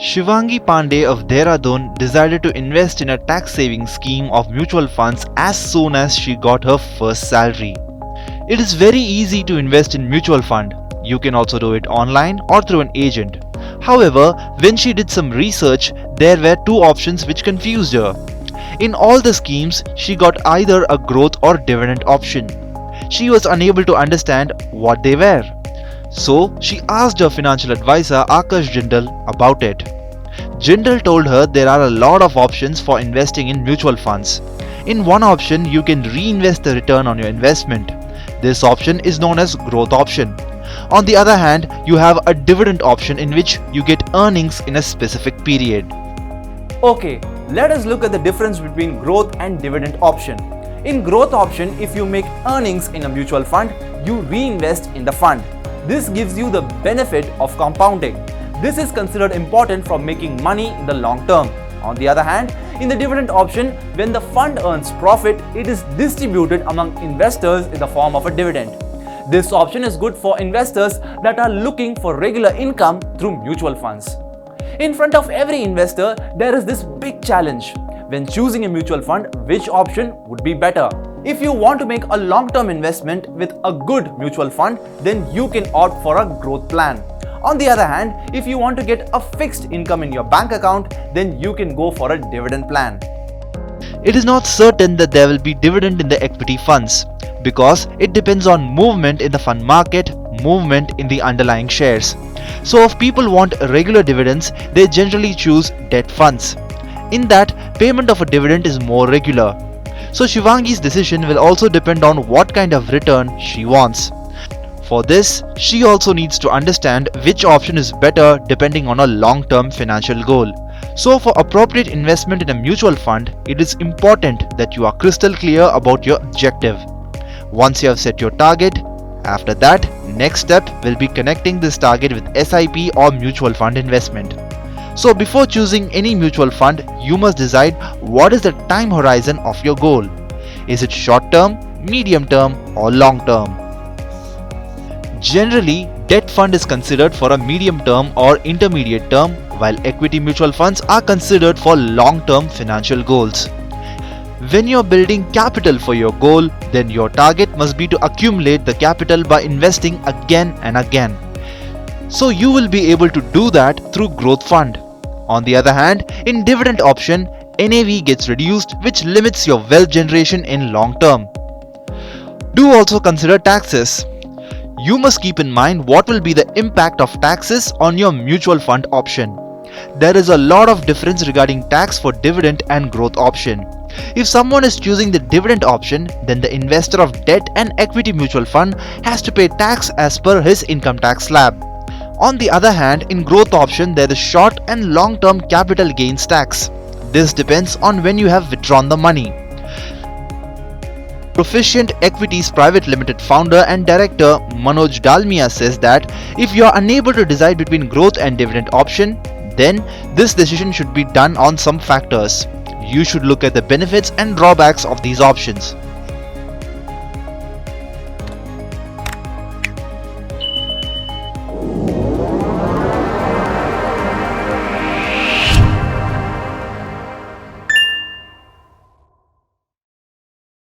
Shivangi Pandey of Dehradun decided to invest in a tax saving scheme of mutual funds as soon as she got her first salary. It is very easy to invest in mutual fund. You can also do it online or through an agent. However, when she did some research, there were two options which confused her. In all the schemes, she got either a growth or dividend option. She was unable to understand what they were. So, she asked her financial advisor Akash Jindal about it. Jindal told her there are a lot of options for investing in mutual funds. In one option, you can reinvest the return on your investment. This option is known as growth option. On the other hand, you have a dividend option in which you get earnings in a specific period. Okay, let us look at the difference between growth and dividend option. In growth option, if you make earnings in a mutual fund, you reinvest in the fund. This gives you the benefit of compounding. This is considered important for making money in the long term. On the other hand, in the dividend option, when the fund earns profit, it is distributed among investors in the form of a dividend. This option is good for investors that are looking for regular income through mutual funds. In front of every investor, there is this big challenge. When choosing a mutual fund, which option would be better? If you want to make a long-term investment with a good mutual fund, then you can opt for a growth plan. On the other hand, if you want to get a fixed income in your bank account, then you can go for a dividend plan. It is not certain that there will be dividend in the equity funds because it depends on movement in the fund market, movement in the underlying shares. So if people want regular dividends, they generally choose debt funds. In that, payment of a dividend is more regular. So Shivangi's decision will also depend on what kind of return she wants. For this, she also needs to understand which option is better depending on a long-term financial goal. So for appropriate investment in a mutual fund, it is important that you are crystal clear about your objective. Once you have set your target, after that, next step will be connecting this target with SIP or mutual fund investment. So before choosing any mutual fund, you must decide what is the time horizon of your goal. Is it short term, medium term or long term? Generally, debt fund is considered for a medium term or intermediate term, while equity mutual funds are considered for long term financial goals. When you're building capital for your goal, then your target must be to accumulate the capital by investing again and again. So you will be able to do that through growth fund. On the other hand, in dividend option, NAV gets reduced, which limits your wealth generation in long term. Do also consider taxes. You must keep in mind what will be the impact of taxes on your mutual fund option. There is a lot of difference regarding tax for dividend and growth option. If someone is choosing the dividend option, then the investor of debt and equity mutual fund has to pay tax as per his income tax slab. On the other hand, in growth option, there is short and long-term capital gains tax. This depends on when you have withdrawn the money. Proficient Equities Private Limited founder and director Manoj Dalmia says that if you are unable to decide between growth and dividend option, then this decision should be done on some factors. You should look at the benefits and drawbacks of these options.